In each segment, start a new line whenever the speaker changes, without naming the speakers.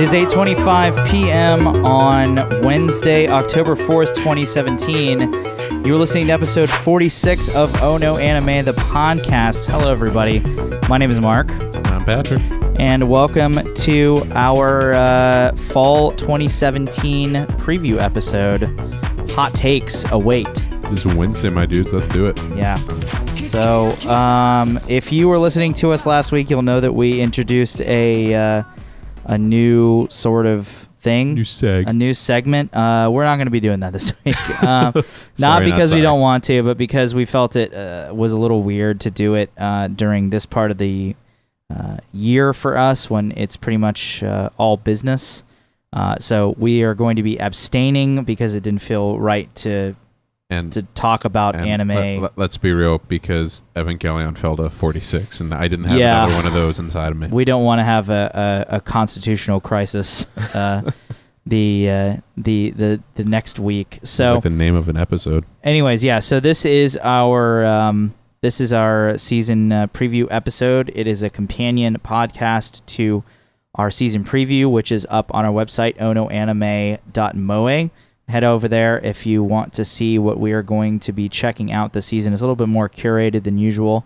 is 8:25 p.m. on Wednesday, October 4th, 2017. You're listening to episode 46 of Oh No Anime, the podcast. Hello, everybody. My name is Mark.
I'm Patrick.
And welcome to our fall 2017 preview episode. Hot takes await.
It's Wednesday, my dudes. Let's do it.
Yeah. So, if you were listening to us last week, you'll know that we introduced a new sort of thing. A new segment. We're not going to be doing that this week. Not because we don't want to, but because we felt it was a little weird to do it during this part of the year for us when it's pretty much all business. So we are going to be abstaining because it didn't feel right to talk about anime.
Let's be real, because Evangelion fell to 46, and I didn't have another one of those inside of me.
We don't want to have a constitutional crisis the next week. So
it's like the name of an episode.
Anyways, yeah. So this is our season preview episode. It is a companion podcast to our season preview, which is up on our website, onoanime.moe. Head over there if you want to see what we are going to be checking out this season. It's a little bit more curated than usual,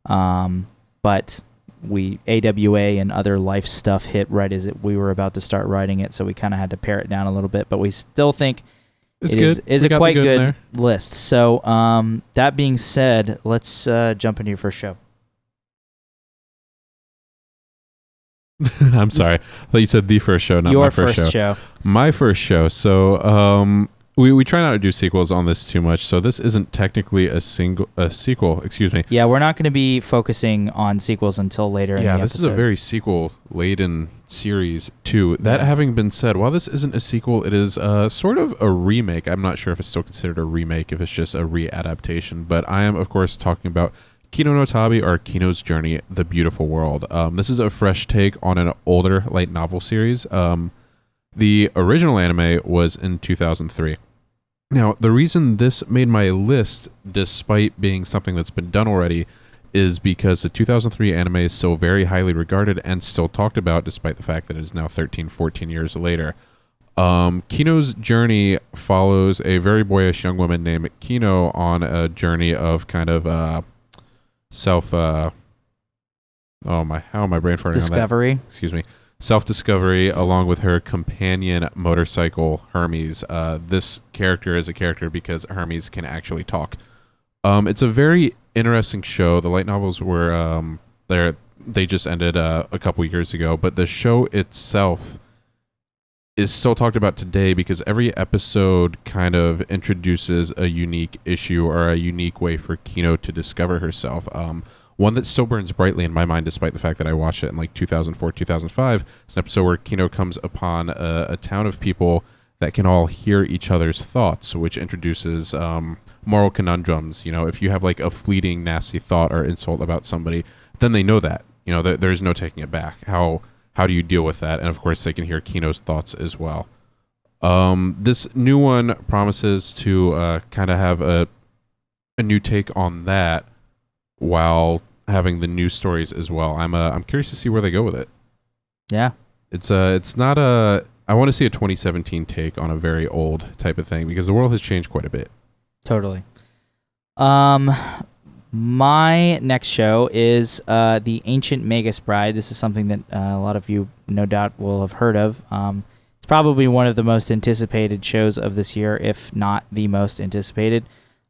but AWA and other life stuff hit right as we were about to start writing it, so we kind of had to pare it down a little bit, but we still think it is a quite good list. So that being said, let's jump into your first show.
I'm sorry. I thought you said the first show, not
your
my first show. My first show. So we try not to do sequels on this too much. So this isn't technically a sequel. Excuse me.
Yeah, we're not going to be focusing on sequels until later in the episode.
Yeah, this is a very sequel-laden series too. That having been said, while this isn't a sequel, it is sort of a remake. I'm not sure if it's still considered a remake, if it's just a readaptation. But I am, of course, talking about Kino no Tabi, or Quinos Journey, The Beautiful World. This is a fresh take on an older light novel series. The original anime was in 2003. Now, the reason this made my list, despite being something that's been done already, is because the 2003 anime is still very highly regarded and still talked about, despite the fact that it is now 13, 14 years later. Kino's Journey follows a very boyish young woman named Kino on a journey of kind of how am I brain farting
discovery
on that? Excuse me. Self-discovery, along with her companion motorcycle Hermes. This character is a character because Hermes can actually talk. It's a very interesting show. The light novels were they just ended a couple years ago, but the show itself is still talked about today because every episode kind of introduces a unique issue or a unique way for Kino to discover herself. One that still burns brightly in my mind, despite the fact that I watched it in like 2004, 2005. It's an episode where Kino comes upon a town of people that can all hear each other's thoughts, which introduces moral conundrums. You know, if you have like a fleeting nasty thought or insult about somebody, then they know that. You know, there's no taking it back. How do you deal with that? And of course, they can hear Kino's thoughts as well. This new one promises to kind of have a new take on that, while having the new stories as well. I'm curious to see where they go with it. Yeah, it's not a. I want to see a 2017 take on a very old type of thing because the world has changed quite a bit.
Totally. My next show is The Ancient Magus Bride. This is something that a lot of you no doubt will have heard of. It's probably one of the most anticipated shows of this year, if not the most anticipated.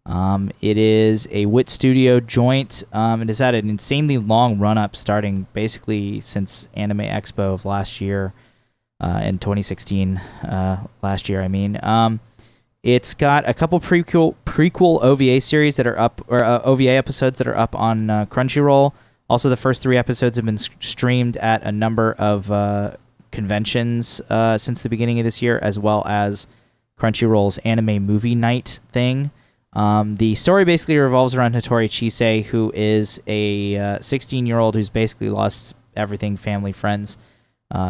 It is a Wit Studio joint. It has had an insanely long run-up starting basically since Anime Expo of last year, in 2016, last year, I mean. It's got a couple prequel OVA series that are up, or OVA episodes that are up on Crunchyroll. Also, the first 3 episodes have been streamed at a number of conventions since the beginning of this year, as well as Crunchyroll's Anime Movie Night thing. The story basically revolves around Hattori Chise, who is a 16-year-old who's basically lost everything, family, friends,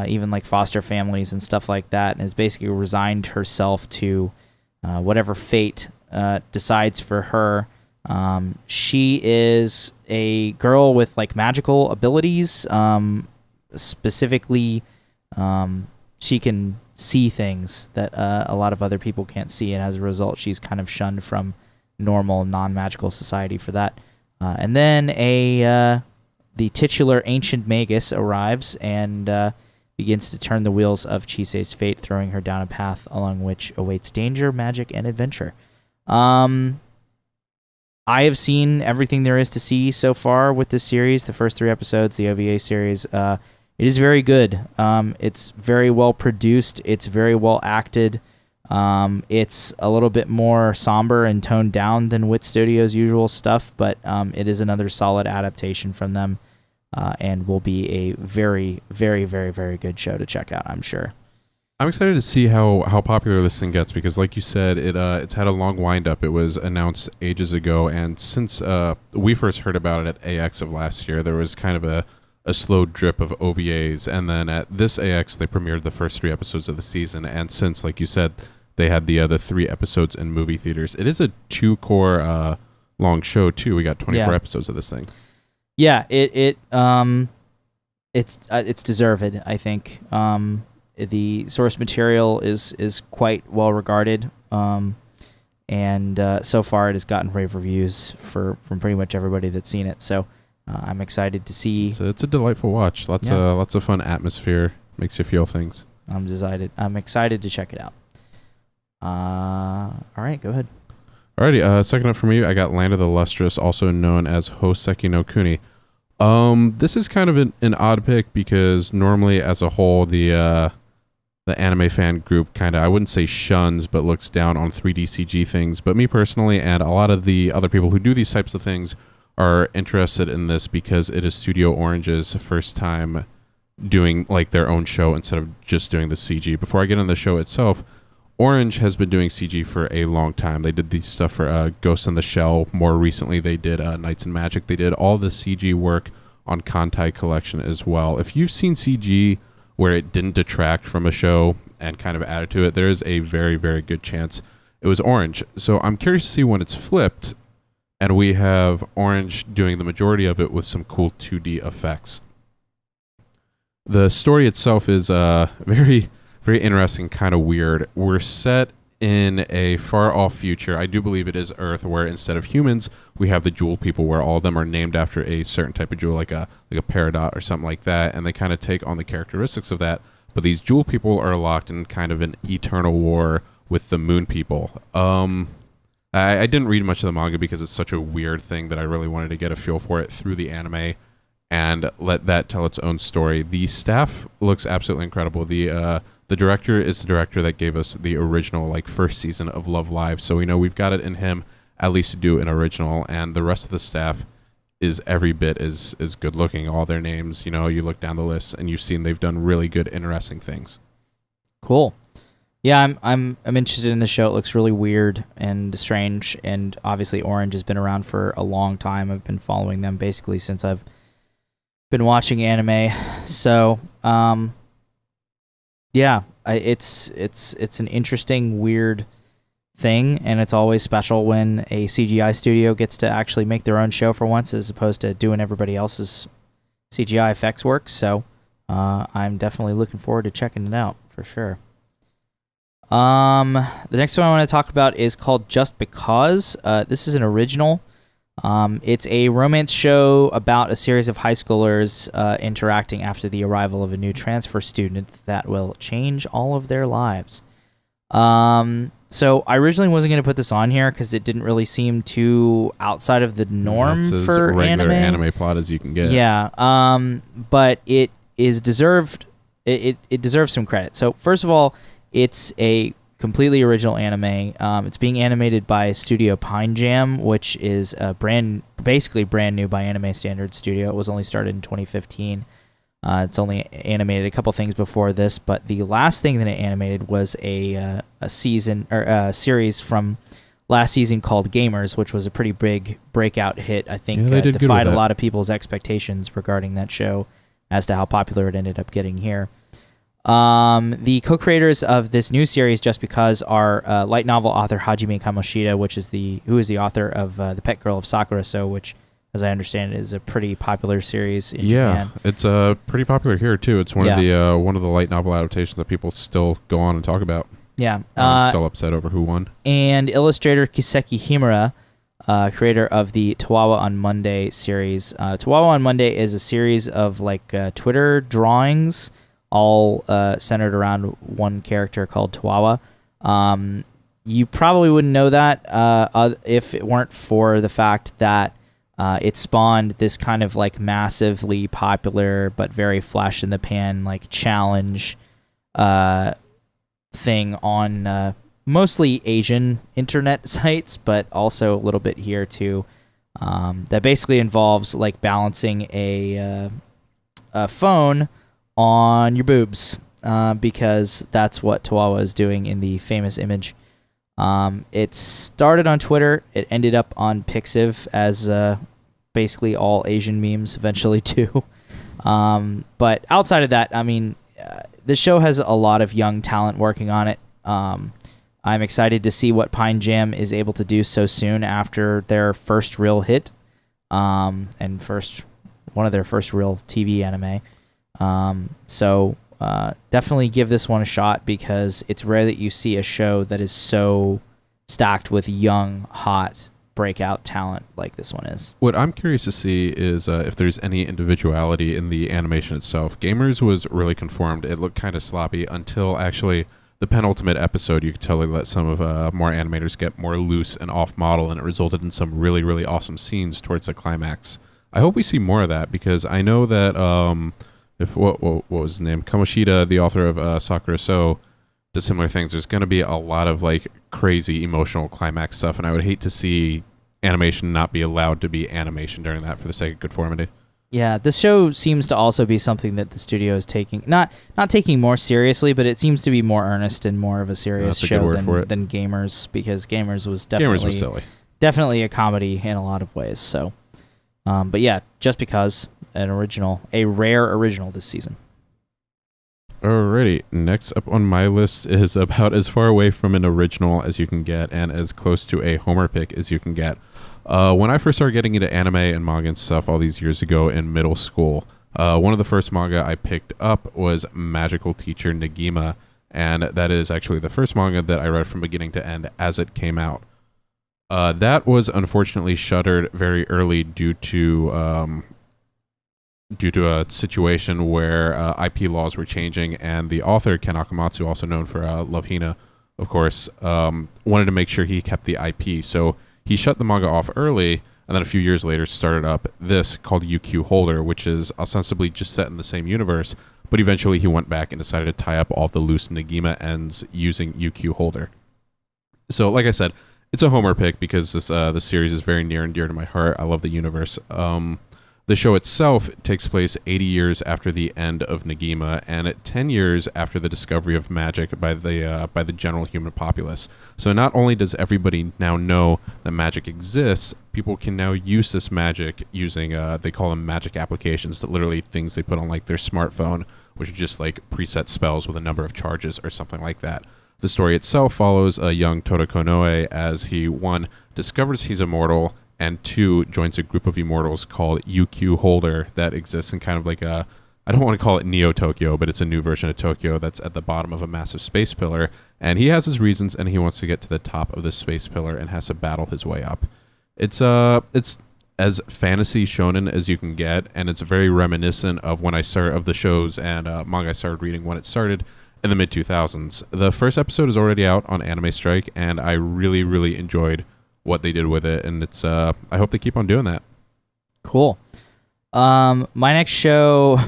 even like foster families and stuff like that, and has basically resigned herself to whatever fate decides for her. She is a girl with like magical abilities, specifically she can see things that a lot of other people can't see, and as a result, she's kind of shunned from normal non-magical society for that. And then the titular ancient Magus arrives and begins to turn the wheels of Chise's fate, throwing her down a path along which awaits danger, magic, and adventure. I have seen everything there is to see so far with this series. The first 3 episodes, the OVA series, it is very good. It's very well produced. It's very well acted. It's a little bit more somber and toned down than Wit Studio's usual stuff, but it is another solid adaptation from them, and will be a very, very, very, very good show to check out, I'm sure.
I'm excited to see how popular this thing gets, because like you said, it's had a long wind up. It was announced ages ago, and since we first heard about it at AX of last year, there was kind of a slow drip of OVAs, and then at this AX they premiered the first 3 episodes of the season, and since, like you said, they had the other 3 episodes in movie theaters. It is a 2-core long show too. We got 24 episodes of this thing.
Yeah, it's deserved, I think. The source material is quite well regarded, and so far it has gotten rave reviews from pretty much everybody that's seen it. So I'm excited to see.
So it's a delightful watch. Lots of fun atmosphere. Makes you feel things.
I'm excited to check it out. All right, go ahead.
Alrighty, second up for me, I got Land of the Lustrous, also known as Hoseki no Kuni. This is kind of an odd pick, because normally as a whole the anime fan group kind of, I wouldn't say shuns, but looks down on 3D CG things. But me personally, and a lot of the other people who do these types of things, are interested in this because it is Studio Orange's first time doing like their own show instead of just doing the CG. Before I get into the show itself, Orange has been doing CG for a long time. They did these stuff for Ghost in the Shell. More recently, they did Knights and Magic. They did all the CG work on Kantai Collection as well. If you've seen CG where it didn't detract from a show and kind of added to it, there is a very, very good chance it was Orange. So I'm curious to see when it's flipped and we have Orange doing the majority of it with some cool 2D effects. The story itself is very, very interesting, kind of weird. We're set in a far-off future. I do believe it is Earth, where instead of humans, we have the jewel people, where all of them are named after a certain type of jewel, like a peridot or something like that, and they kind of take on the characteristics of that. But these jewel people are locked in kind of an eternal war with the moon people. I didn't read much of the manga because it's such a weird thing that I really wanted to get a feel for it through the anime and let that tell its own story. The staff looks absolutely incredible. The director is the director that gave us the original first season of Love Live, so we know we've got it in him at least to do an original, and the rest of the staff is every bit as good looking. All their names, you look down the list and you've seen they've done really good, interesting things.
Cool. Yeah, I'm interested in the show. It looks really weird and strange, and obviously Orange has been around for a long time. I've been following them basically since I've been watching anime. So, yeah, it's an interesting, weird thing, and it's always special when a CGI studio gets to actually make their own show for once, as opposed to doing everybody else's CGI effects work. So, I'm definitely looking forward to checking it out for sure. The next one I want to talk about is called Just Because. This is an original. It's a romance show about a series of high schoolers interacting after the arrival of a new transfer student that will change all of their lives. So I originally wasn't going to put this on here because it didn't really seem too outside of the norm for
regular anime plot as you can get.
Yeah. But it is deserved. It deserves some credit. So first of all, it's a completely original anime. It's being animated by Studio Pine Jam, which is basically brand new by anime standards studio. It was only started in 2015. It's only animated a couple things before this, but the last thing that it animated was a season or a series from last season called Gamers, which was a pretty big breakout hit. I think defied a lot of people's expectations regarding that show as to how popular it ended up getting here. The co-creators of this new series, Just Because, are light novel author Hajime Kamoshida, who is the author of The Pet Girl of Sakura So, which as I understand it, is a pretty popular series in
Yeah,
Japan.
it's pretty popular here too. It's one of the light novel adaptations that people still go on and talk about.
Yeah.
I'm still upset over who won.
And illustrator Kiseki Himura, creator of the Tawawa on Monday series. Tawawa on Monday is a series of like Twitter drawings, all centered around one character called Tawawa. You probably wouldn't know that if it weren't for the fact that it spawned this kind of like massively popular but very flash in the pan like challenge thing on mostly Asian internet sites, but also a little bit here too. That basically involves like balancing a phone on your boobs, because that's what Tawawa is doing in the famous image. It started on Twitter. It ended up on Pixiv, as basically all Asian memes eventually do. But outside of that, I mean, the show has a lot of young talent working on it. I'm excited to see what Pine Jam is able to do so soon after their first real hit, and one of their first real TV anime. So definitely give this one a shot, because it's rare that you see a show that is so stacked with young, hot breakout talent like this one is.
What I'm curious to see is if there's any individuality in the animation itself. Gamers was really conformed. It looked kind of sloppy until actually the penultimate episode. You could tell they let some of more animators get more loose and off model, and it resulted in some really, really awesome scenes towards the climax. I hope we see more of that, because I know that what was his name? Kamoshida, the author of Sakura So, did similar things. There's going to be a lot of like crazy emotional climax stuff, and I would hate to see animation not be allowed to be animation during that for the sake of conformity.
Yeah, this show seems to also be something that the studio is taking, not taking more seriously, but it seems to be more earnest and more of a serious show than Gamers, because Gamers was
silly.
Definitely a comedy in a lot of ways. So, but yeah, just because a rare original this season.
Alrighty, next up on my list is about as far away from an original as you can get, and as close to a Homer pick as you can get. When I first started getting into anime and manga and stuff all these years ago in middle school, one of the first manga I picked up was Magical Teacher Negima, and that is actually the first manga that I read from beginning to end as it came out. That was unfortunately shuttered very early due to a situation where IP laws were changing, and the author, Ken Akamatsu, also known for Love Hina, of course, wanted to make sure he kept the IP. So he shut the manga off early, and then a few years later started up this called UQ Holder, which is ostensibly just set in the same universe, but eventually he went back and decided to tie up all the loose Negima ends using UQ Holder. So like I said, it's a Homer pick because this series is very near and dear to my heart. I love the universe. The show itself takes place 80 years after the end of Negima, and 10 years after the discovery of magic by the general human populace. So not only does everybody now know that magic exists, people can now use this magic using they call them magic applications, that literally things they put on like their smartphone, which are just like preset spells with a number of charges or something like that. The story itself follows a young Toda Konoe as he, 1, discovers he's immortal, and 2, joins a group of immortals called UQ Holder that exists in kind of like I don't want to call it Neo Tokyo, but it's a new version of Tokyo that's at the bottom of a massive space pillar, and he has his reasons, and he wants to get to the top of this space pillar and has to battle his way up. It's as fantasy shonen as you can get, and it's very reminiscent of the shows and manga I started reading when it started in the mid-2000s. The first episode is already out on Anime Strike, and I really, really enjoyed what they did with it, and it's I hope they keep on doing that.
Cool. My next show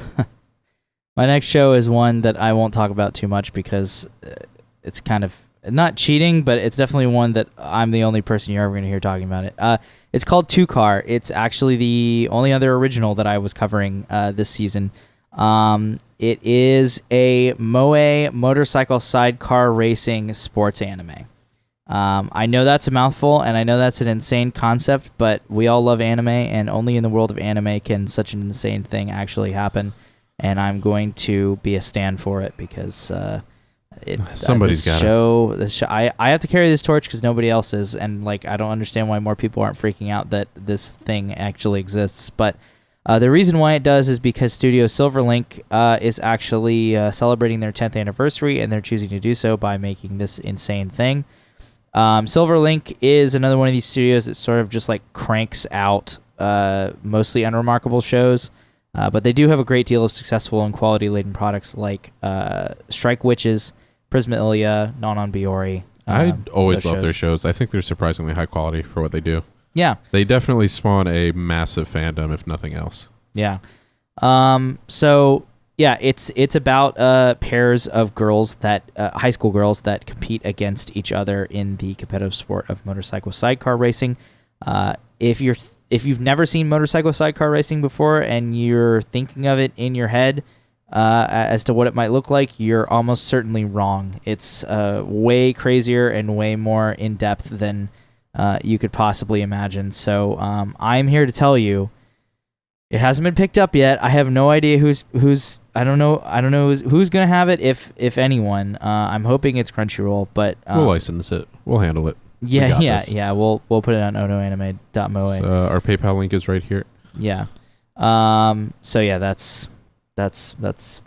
is one that I won't talk about too much because it's kind of not cheating, but it's definitely one that I'm the only person you're ever going to hear talking about it. It's called Two Car. It's actually the only other original that I was covering this season. It is a Moe motorcycle sidecar racing sports anime. I know that's a mouthful, and I know that's an insane concept, but we all love anime, and only in the world of anime can such an insane thing actually happen, and I'm going to be a stan for it because
Somebody's got
it. I have to carry this torch because nobody else is, and like I don't understand why more people aren't freaking out that this thing actually exists. But the reason why it does is because Studio Silverlink is actually celebrating their 10th anniversary, and they're choosing to do so by making this insane thing. Silverlink is another one of these studios that sort of just like cranks out mostly unremarkable shows. But they do have a great deal of successful and quality-laden products like Strike Witches, Prisma Ilia, Non Biori.
I always love their shows. I think they're surprisingly high quality for what they do.
Yeah.
They definitely spawn a massive fandom, if nothing else.
Yeah. So, yeah, it's about pairs of girls that, high school girls that compete against each other in the competitive sport of motorcycle sidecar racing. If you've never seen motorcycle sidecar racing before and you're thinking of it in your head as to what it might look like, you're almost certainly wrong. It's way crazier and way more in-depth than you could possibly imagine. So I'm here to tell you, it hasn't been picked up yet. I have no idea who's I don't know who's gonna have it if anyone. I'm hoping it's Crunchyroll, but
we'll license it. We'll handle it.
Yeah. We'll put it on onoanime.moe.
Our PayPal link is right here.
Yeah. So yeah, that's that. That's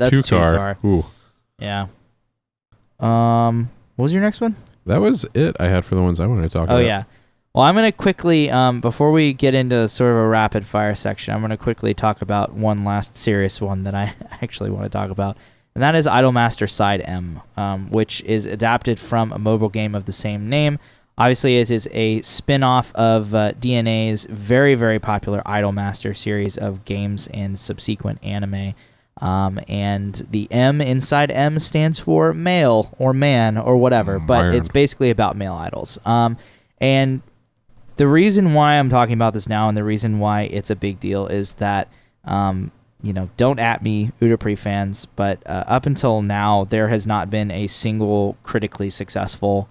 two car.
Ooh.
Yeah. What was your next one?
That was it I had for the ones I wanted to talk about.
Oh yeah. Well, I'm gonna quickly before we get into sort of a rapid fire section, I'm gonna quickly talk about one last serious one that I actually want to talk about. And that is Idolmaster Side M, which is adapted from a mobile game of the same name. Obviously, it is a spin-off of DNA's very, very popular Idolmaster series of games and subsequent anime. And the M inside M stands for male or man or whatever, but it's basically about male idols. And the reason why I'm talking about this now and the reason why it's a big deal is that don't at me, Udapri fans, but up until now, there has not been a single critically successful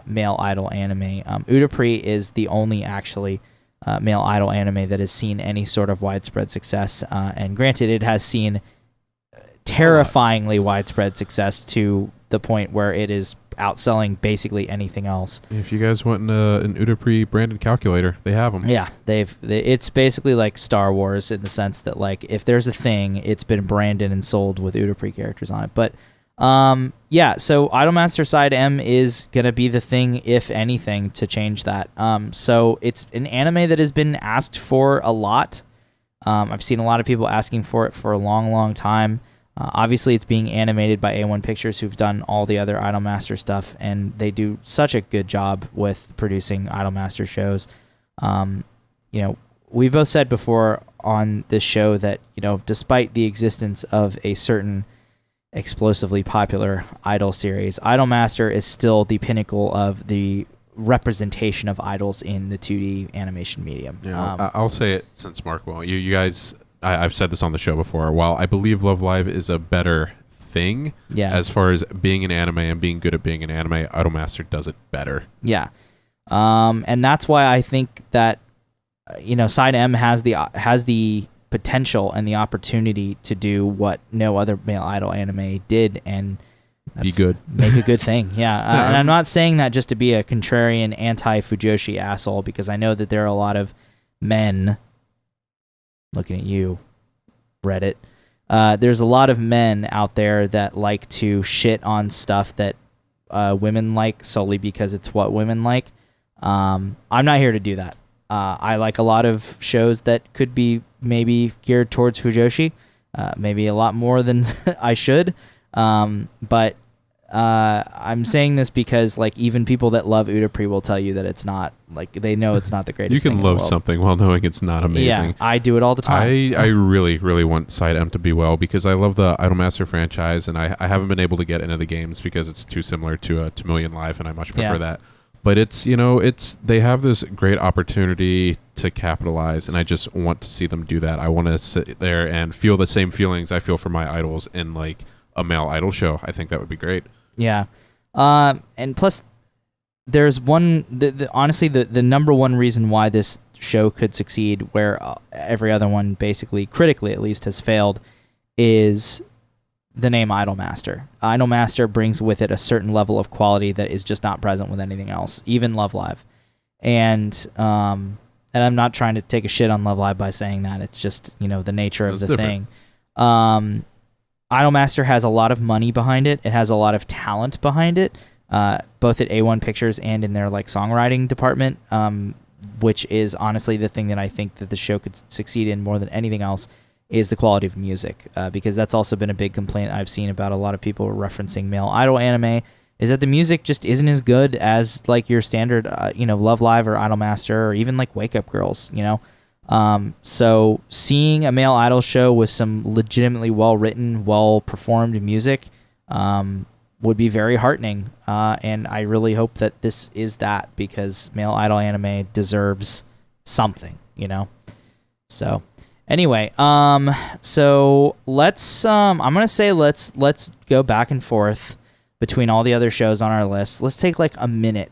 male idol anime. Udapri is the only actually male idol anime that has seen any sort of widespread success. And granted, it has seen terrifyingly widespread success to the point where it is outselling basically anything else.
If you guys want an Udapri branded calculator, they have them.
Yeah, it's basically like Star Wars in the sense that like if there's a thing, it's been branded and sold with Udapri characters on it. But so Idolmaster Side M is gonna be the thing, if anything, to change that. So it's an anime that has been asked for a lot. I've seen a lot of people asking for it for a long, long time. Obviously, it's being animated by A1 Pictures, who've done all the other Idolmaster stuff, and they do such a good job with producing Idolmaster shows. We've both said before on this show that, despite the existence of a certain explosively popular idol series, Idolmaster is still the pinnacle of the representation of idols in the 2D animation medium.
Yeah, I'll say it since Mark won't. You guys... I've said this on the show before. While I believe Love Live is a better thing, as far as being an anime and being good at being an anime, Idolmaster does it better. Yeah,
and that's why I think that Side M has the potential and the opportunity to do what no other male idol anime did, and
be good,
make a good thing. Yeah, and I'm not saying that just to be a contrarian anti-Fujoshi asshole, because I know that there are a lot of men. Looking at you, Reddit. There's a lot of men out there that like to shit on stuff that women like solely because it's what women like. I'm not here to do that. I like a lot of shows that could be maybe geared towards Fujoshi, maybe a lot more than I should. But I'm saying this because like even people that love Udapri will tell you that it's not, like, they know it's not the greatest thing
you can
in
love
the world.
Something while knowing it's not amazing.
Yeah, I do it all the time.
I really, really want Side M to be well because I love the Idolmaster franchise, and I haven't been able to get into the games because it's too similar to Million Live, and I much prefer that. But it's they have this great opportunity to capitalize, and I just want to see them do that. I want to sit there and feel the same feelings I feel for my idols in like a male idol show. I think that would be great.
Yeah. And plus, there's one, honestly, the number one reason why this show could succeed, where every other one, basically, critically at least, has failed, is the name Idolmaster. Idolmaster brings with it a certain level of quality that is just not present with anything else, even Love Live. And I'm not trying to take a shit on Love Live by saying that. It's just, the nature of the thing. Idolmaster has a lot of money behind it. It has a lot of talent behind it, both at A1 Pictures and in their songwriting department, which is honestly the thing that I think that the show could succeed in more than anything else, is the quality of music, because that's also been a big complaint I've seen about a lot of people referencing male idol anime, is that the music just isn't as good as your standard, Love Live or Idolmaster or even Wake Up Girls, So seeing a male idol show with some legitimately well-written, well-performed music would be very heartening, and I really hope that this is that, because male idol anime deserves something, So anyway, so let's I'm gonna say let's go back and forth between all the other shows on our list. Let's take a minute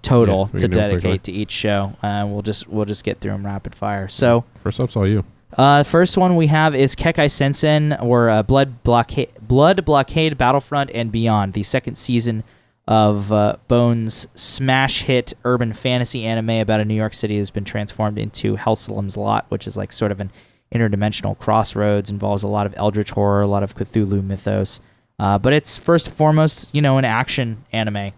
total to dedicate to each show. We'll just get through them rapid fire. So
first up's all you.
First one we have is Kekai Sensen, or Blood Blockade Battlefront and Beyond, the second season of Bones' smash hit urban fantasy anime about a New York City that's been transformed into Hellslim's Lot, which is sort of an interdimensional crossroads, involves a lot of eldritch horror, a lot of Cthulhu mythos, but it's first and foremost, an action anime.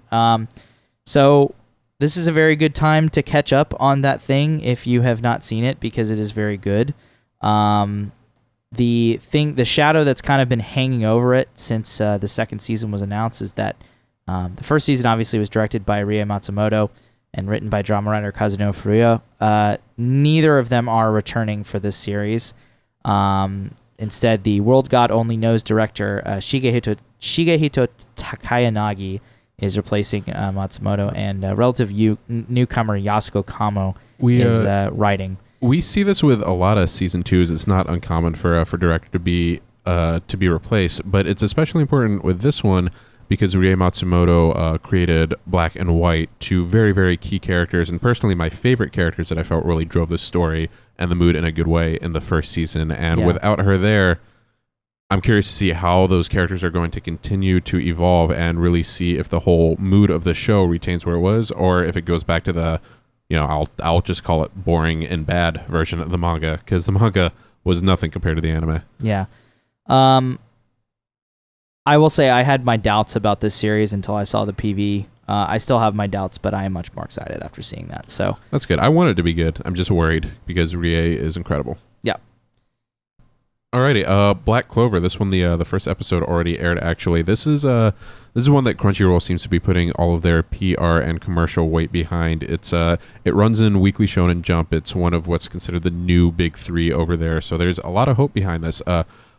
So this is a very good time to catch up on that thing if you have not seen it, because it is very good. The shadow that's kind of been hanging over it since the second season was announced is that the first season obviously was directed by Rie Matsumoto and written by drama writer Kazuno Furuya. Neither of them are returning for this series. Instead, the World God Only Knows director Shigehito Takayanagi is replacing Matsumoto, and relative newcomer Yasuko Kamo is writing.
We see this with a lot of season 2s. It's not uncommon for director to be replaced, but it's especially important with this one because Rie Matsumoto created Black and White, two very, very key characters, and personally my favorite characters that I felt really drove the story and the mood in a good way in the first season. And without her there, I'm curious to see how those characters are going to continue to evolve and really see if the whole mood of the show retains where it was, or if it goes back to the, I'll just call it boring and bad version of the manga, because the manga was nothing compared to the anime.
Yeah. I will say I had my doubts about this series until I saw the PV. I still have my doubts, but I am much more excited after seeing that. So
that's good. I want it to be good. I'm just worried because Rie is incredible.
Yeah.
Alrighty. Black Clover. This one, the first episode already aired. Actually, this is one that Crunchyroll seems to be putting all of their PR and commercial weight behind. It runs in Weekly Shonen Jump. It's one of what's considered the new big three over there. So there's a lot of hope behind this.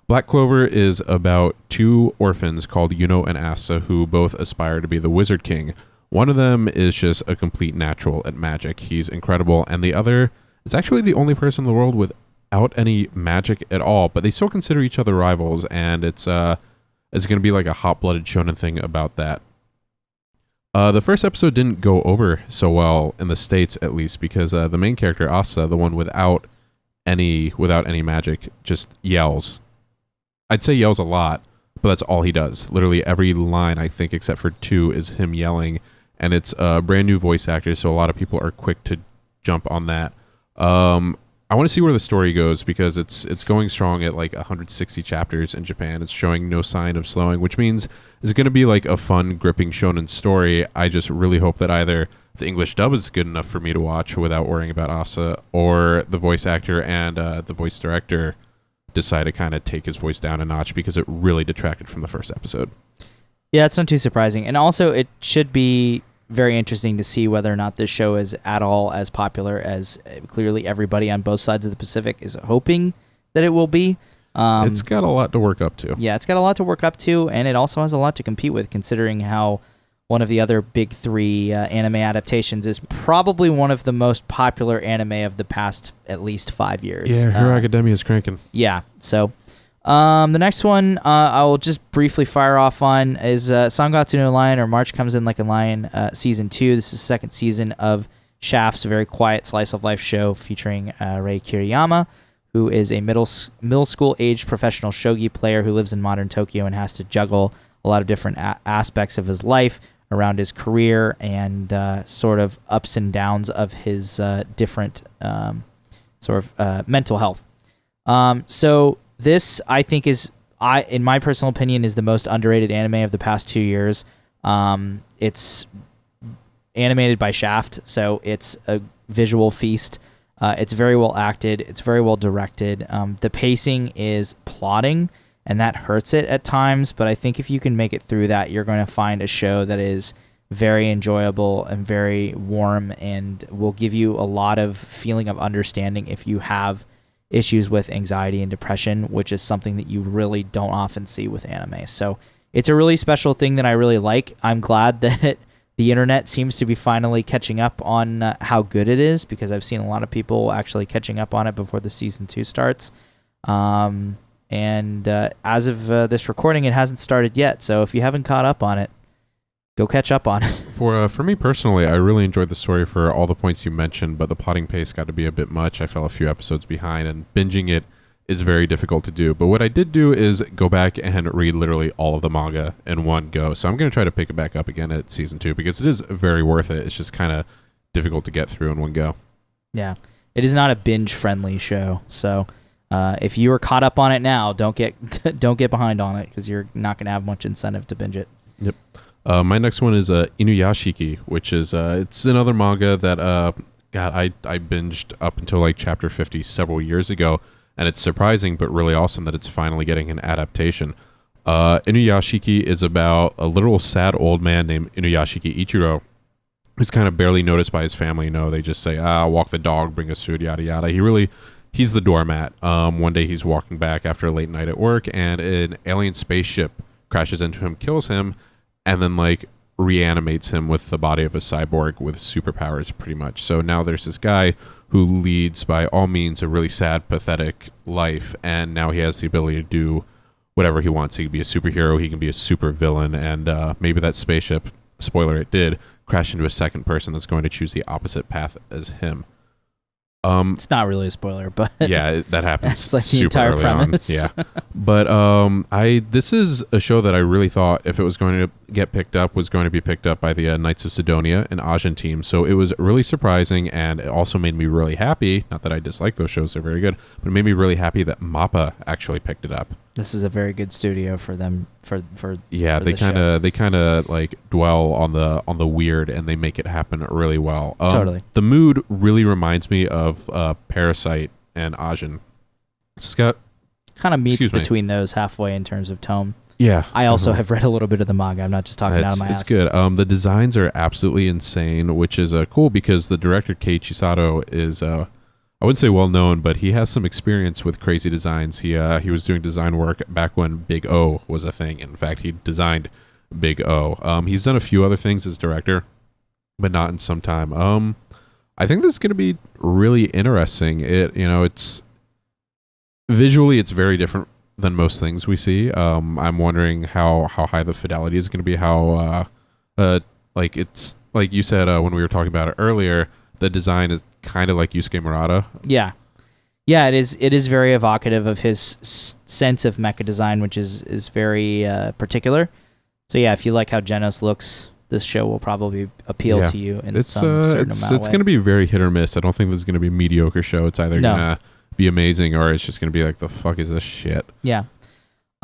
Black Clover is about two orphans called Yuno and Asa who both aspire to be the Wizard King. One of them is just a complete natural at magic. He's incredible. And the other is actually the only person in the world without any magic at all. But they still consider each other rivals. And it's going to be like a hot-blooded shonen thing about that. The first episode didn't go over so well in the States, at least, because the main character, Asa, the one without any magic, just yells. I'd say yells a lot, but that's all he does. Literally every line, I think, except for two, is him yelling. And it's a brand new voice actor, so a lot of people are quick to jump on that. I want to see where the story goes, because it's going strong at 160 chapters in Japan. It's showing no sign of slowing, which means it's going to be a fun, gripping shonen story. I just really hope that either the English dub is good enough for me to watch without worrying about Asa, or the voice actor and the voice director decide to kind of take his voice down a notch, because it really detracted from the first episode.
Yeah, it's not too surprising. And also, it should be very interesting to see whether or not this show is at all as popular as clearly everybody on both sides of the Pacific is hoping that it will be.
It's got a lot to work up to.
Yeah, it's got a lot to work up to, and it also has a lot to compete with, considering how one of the other big three anime adaptations is probably one of the most popular anime of the past at least 5 years.
Yeah, Hero Academia is cranking.
Yeah, so the next one I will just briefly fire off on is Sangatsu no Lion, or March Comes In Like a Lion, Season 2. This is the second season of Shaft's very quiet slice-of-life show featuring Rei Kiriyama, who is a middle school aged professional shogi player who lives in modern Tokyo and has to juggle a lot of different aspects of his life around his career and sort of ups and downs of his different mental health. So this, I think, in my personal opinion, is the most underrated anime of the past 2 years. It's animated by Shaft, so it's a visual feast. It's very well acted. It's very well directed. The pacing is plodding, and that hurts it at times. But I think if you can make it through that, you're going to find a show that is very enjoyable and very warm and will give you a lot of feeling of understanding if you have issues with anxiety and depression, which is something that you really don't often see with anime. So it's a really special thing that I really like. I'm glad that the internet seems to be finally catching up on how good it is, because I've seen a lot of people actually catching up on it before the season 2 starts. And as of this recording, it hasn't started yet. So if you haven't caught up on it, go catch up on it.
For me personally, I really enjoyed the story for all the points you mentioned, but the plotting pace got to be a bit much. I fell a few episodes behind, and binging it is very difficult to do. But what I did do is go back and read literally all of the manga in one go. So I'm going to try to pick it back up again at season 2, because it is very worth it. It's just kind of difficult to get through in one go. Yeah.
It is not a binge-friendly show. So if you are caught up on it now, don't get behind on it, because you're not going to have much incentive to binge it.
Yep. My next one is Inuyasha Key, which is it's another manga that I binged up until like chapter 50 several years ago, and it's surprising but really awesome that it's finally getting an adaptation. Inuyasha Key is about a literal sad old man named Inuyasha Ichiro, who's kind of barely noticed by his family. They just say, walk the dog, bring us food, yada yada. He's the doormat. One day he's walking back after a late night at work, and an alien spaceship crashes into him, kills him, and then like reanimates him with the body of a cyborg with superpowers, pretty much. So now there's this guy who leads by all means a really sad, pathetic life, and now he has the ability to do whatever he wants. He can be a superhero, he can be a super villain, and maybe that spaceship, spoiler, it did crash into a second person that's going to choose the opposite path as him.
It's not really a spoiler, but
yeah, that happens.
It's like
super
the entire
early
premise.
On. Yeah, but this is a show that I really thought, if it was going to get picked up, was going to be picked up by the Knights of Sidonia and Asian team. So it was really surprising, and it also made me really happy. Not that I dislike those shows; they're very good, but it made me really happy that MAPPA actually picked it up.
This is a very good studio for them.
Yeah, they kind of like dwell on the weird, and they make it happen really well.
Totally.
The mood really reminds me of Parasite and Ajin. It's got
kind of meets between those halfway in terms of tone.
Yeah.
I also have read a little bit of the manga. I'm not just talking out of my ass.
It's good. The designs are absolutely insane, which is cool, because the director Keiichi Sato is I wouldn't say well known, but he has some experience with crazy designs. He was doing design work back when Big O was a thing. In fact, he designed Big O. He's done a few other things as director, but not in some time. I think this is going to be really interesting. It's visually, it's very different than most things we see. I'm wondering how high the fidelity is going to be. How like it's like you said when we were talking about it earlier. The design is kind of like Yusuke Murata.
Yeah, it is very evocative of his sense of mecha design, which is very particular. So yeah, if you like how Genos looks, this show will probably appeal to you in some certain amount of way. It's
going to be very hit or miss. I don't think this is going to be a mediocre show. It's either going to be amazing, or it's just going to be like, the fuck is this shit?
Yeah.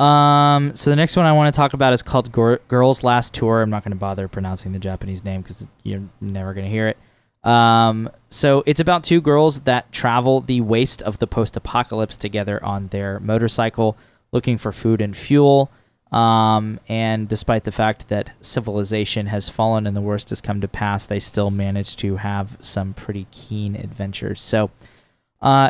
So the next one I want to talk about is called Girls Last Tour. I'm not going to bother pronouncing the Japanese name because you're never going to hear it. So it's about two girls that travel the waste of the post-apocalypse together on their motorcycle, looking for food and fuel. And despite the fact that civilization has fallen and the worst has come to pass, they still manage to have some pretty keen adventures. So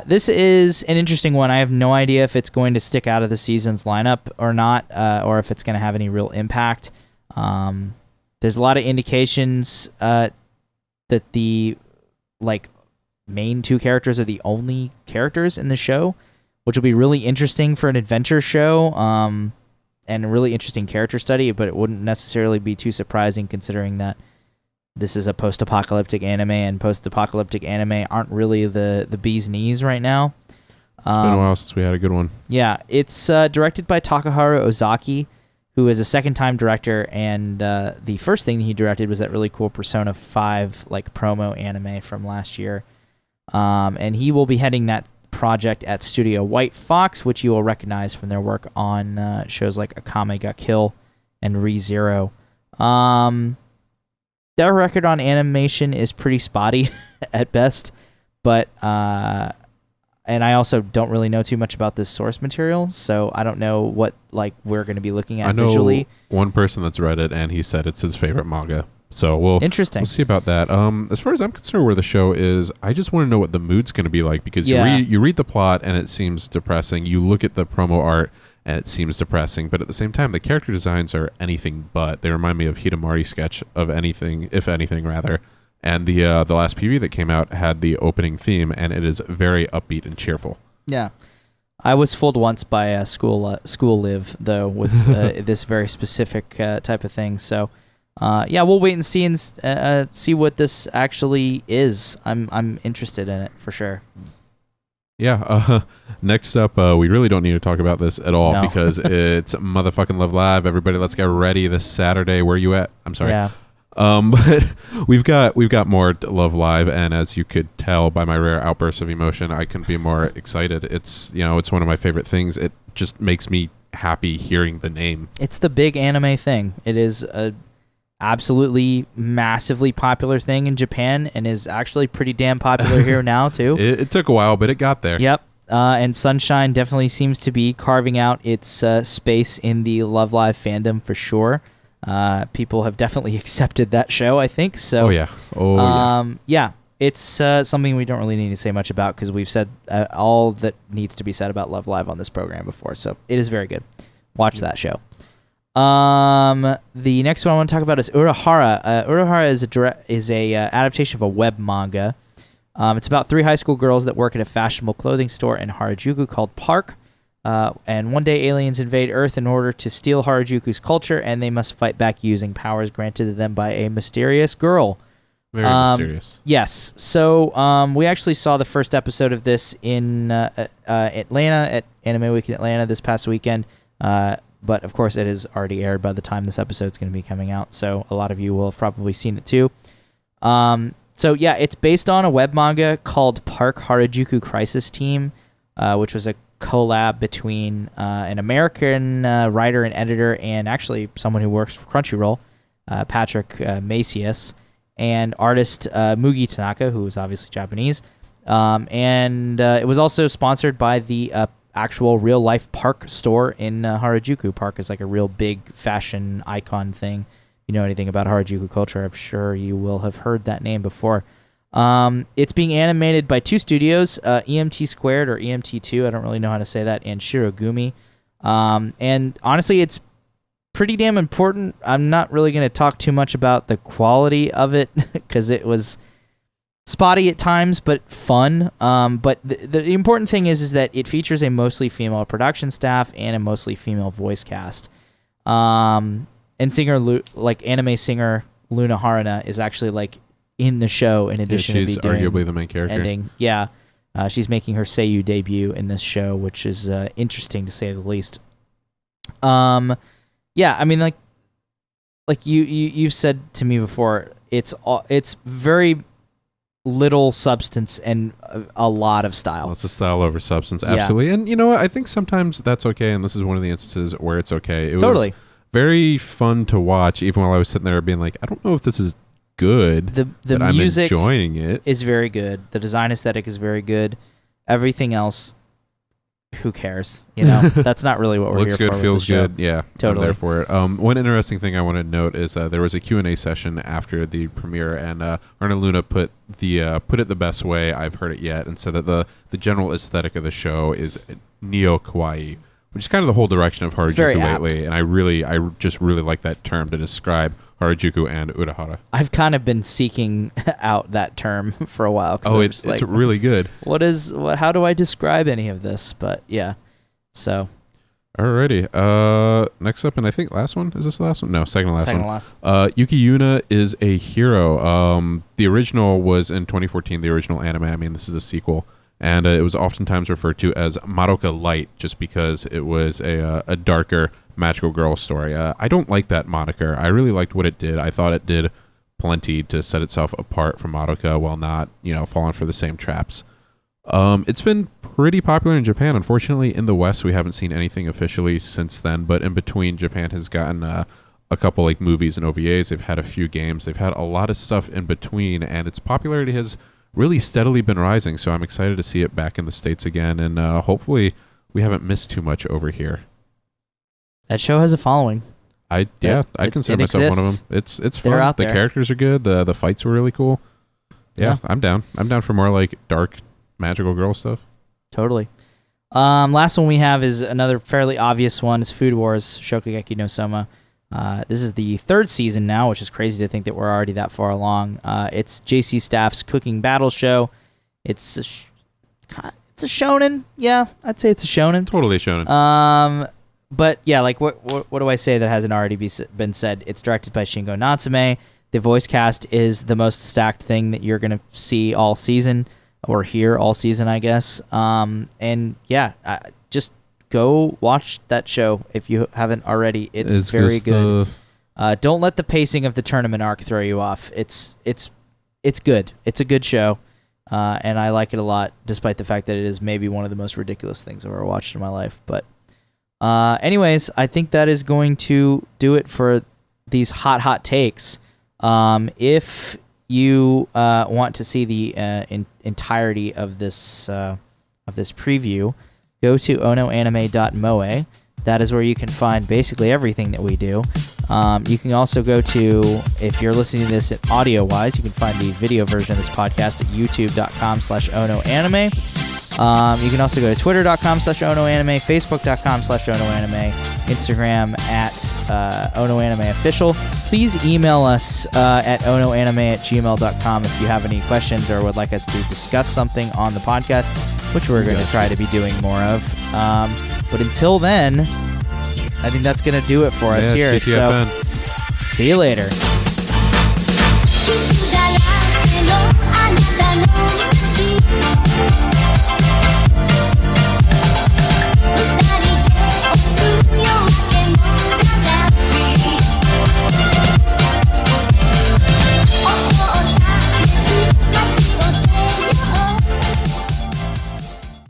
this is an interesting one. I have no idea if it's going to stick out of the season's lineup or not, or if it's going to have any real impact. There's a lot of indications that the main two characters are the only characters in the show, which will be really interesting for an adventure show, and a really interesting character study, but it wouldn't necessarily be too surprising considering that this is a post-apocalyptic anime, and post-apocalyptic anime aren't really the bee's knees right now.
It's been a while since we had a good one.
Yeah, it's directed by Takaharu Ozaki, who is a second-time director, and the first thing he directed was that really cool Persona 5 like promo anime from last year. And he will be heading that project at Studio White Fox, which you will recognize from their work on shows like Akame ga Kill and ReZero. Their record on animation is pretty spotty at best, but and I also don't really know too much about this source material, so I don't know what like we're going to be looking at visually.
I know one person that's read it, and he said it's his favorite manga. So we'll see about that. As far as I'm concerned, where the show is, I just want to know what the mood's going to be like, because you read the plot and it seems depressing. You look at the promo art and it seems depressing, but at the same time, the character designs are anything but. They remind me of Hidamari sketch of anything, if anything, rather. And the last PV that came out had the opening theme, and it is very upbeat and cheerful.
Yeah. I was fooled once by a school live, though, with this very specific type of thing. So, we'll wait and see what this actually is. I'm interested in it for sure.
Yeah. Next up, we really don't need to talk about this at all because it's motherfucking Love Live. Everybody, let's get ready this Saturday. Where are you at? I'm sorry.
Yeah.
But we've got more Love Live, and as you could tell by my rare outbursts of emotion, I couldn't be more excited. It's one of my favorite things. It just makes me happy hearing the name. It's
the big anime thing. It is a absolutely massively popular thing in Japan, and is actually pretty damn popular here now too.
It took a while, but it got there.
Yep. And Sunshine definitely seems to be carving out its space in the Love Live fandom for sure. People have definitely accepted that show, I think. So, yeah. It's something we don't really need to say much about, because we've said all that needs to be said about Love Live on this program before. So it is very good. Watch that show. The next one I want to talk about is Urahara. Urahara is a adaptation of a web manga. It's about 3 high school girls that work at a fashionable clothing store in Harajuku called Park. And one day aliens invade Earth in order to steal Harajuku's culture, and they must fight back using powers granted to them by a mysterious girl.
Very mysterious.
Yes. So we actually saw the first episode of this in Atlanta at Anime Week in Atlanta this past weekend. But of course, it is already aired by the time this episode is going to be coming out. So a lot of you will have probably seen it too. So yeah, it's based on a web manga called Park Harajuku Crisis Team, which was a collab between an American writer and editor, and actually someone who works for Crunchyroll, Patrick Macias, and artist Mugi Tanaka, who is obviously Japanese. And it was also sponsored by the actual real-life Park store in Harajuku. Park is like a real big fashion icon thing. If you know anything about Harajuku culture, I'm sure you will have heard that name before. It's being animated by 2 studios, EMT Squared or EMT2, I don't really know how to say that, and Shirogumi. And honestly, it's pretty damn important. I'm not really going to talk too much about the quality of it, because it was spotty at times, but fun. But the important thing is that it features a mostly female production staff and a mostly female voice cast. And anime singer Luna Haruna is actually like in the show in addition to being
arguably the main character.
Ending. Yeah. She's making her Seiyu debut in this show, which is interesting to say the least. Yeah, I mean, like you've said to me before, it's very little substance and a lot of style.
Lots of style over substance, absolutely. Yeah. And you know what? I think sometimes that's okay, and this is one of the instances where it's okay. It was very fun to watch, even while I was sitting there being like, I don't know if this is good.
The music
I'm enjoying it.
Is very good. The design aesthetic is very good. Everything else, who cares? You know, that's not really what we're
Looks
here
good,
for.
Feels good. Yeah,
totally.
I'm there for it. One interesting thing I want to note is there was a Q&A session after the premiere, and Arna Luna put it the best way I've heard it yet, and said that the general aesthetic of the show is neo kawaii, which is kind of the whole direction of Harajuku lately, and I just really like that term to describe Harajuku and Urahara.
I've kind of been seeking out that term for a while.
Oh, it's really good.
How do I describe any of this? But yeah, so.
Alrighty. Next up, and I think last one. Is this the last one? No, second to last.
Second to last.
Yuki Yuna is a hero. The original was in 2014, the original anime. I mean, this is a sequel. and it was oftentimes referred to as Madoka Light just because it was a darker magical girl story. I don't like that moniker. I really liked what it did. I thought it did plenty to set itself apart from Madoka while not, falling for the same traps. It's been pretty popular in Japan. Unfortunately, in the West, we haven't seen anything officially since then, but in between, Japan has gotten a couple like movies and OVAs. They've had a few games. They've had a lot of stuff in between, and its popularity has really steadily been rising, so I'm excited to see it back in the States again, and hopefully we haven't missed too much over here.
That show has a following.
I'd consider myself one of them. It's fun.
Out
the
there.
characters are good. The fights were really cool. Yeah, I'm down. I'm down for more like dark magical girl stuff.
Totally. Last one we have is another fairly obvious one. Is Food Wars Shokugeki no Soma. This is the 3rd season now, which is crazy to think that we're already that far along. It's JC Staff's cooking battle show. It's a shonen. Yeah, I'd say it's a shonen.
Totally shonen.
But yeah, like what do I say that hasn't already been said? It's directed by Shingo Natsume. The voice cast is the most stacked thing that you're gonna see all season, or hear all season, I guess. And yeah, just go watch that show if you haven't already. It's very good. Don't let the pacing of the tournament arc throw you off. It's good. It's a good show, and I like it a lot, despite the fact that it is maybe one of the most ridiculous things I've ever watched in my life. But anyways, I think that is going to do it for these hot takes. If you want to see the entirety of this preview, go to onoanime.moe. That is where you can find basically everything that we do. You can also go to, if you're listening to this audio-wise, you can find the video version of this podcast at youtube.com/onoanime. You can also go to twitter.com/onoanime, facebook.com/onoanime, Instagram at onoanimeofficial. Please email us at onoanime@gmail.com if you have any questions or would like us to discuss something on the podcast, which we're going to try to be doing more of. But until then, I think that's going to do it for us here.
GTFN.
So, see you later.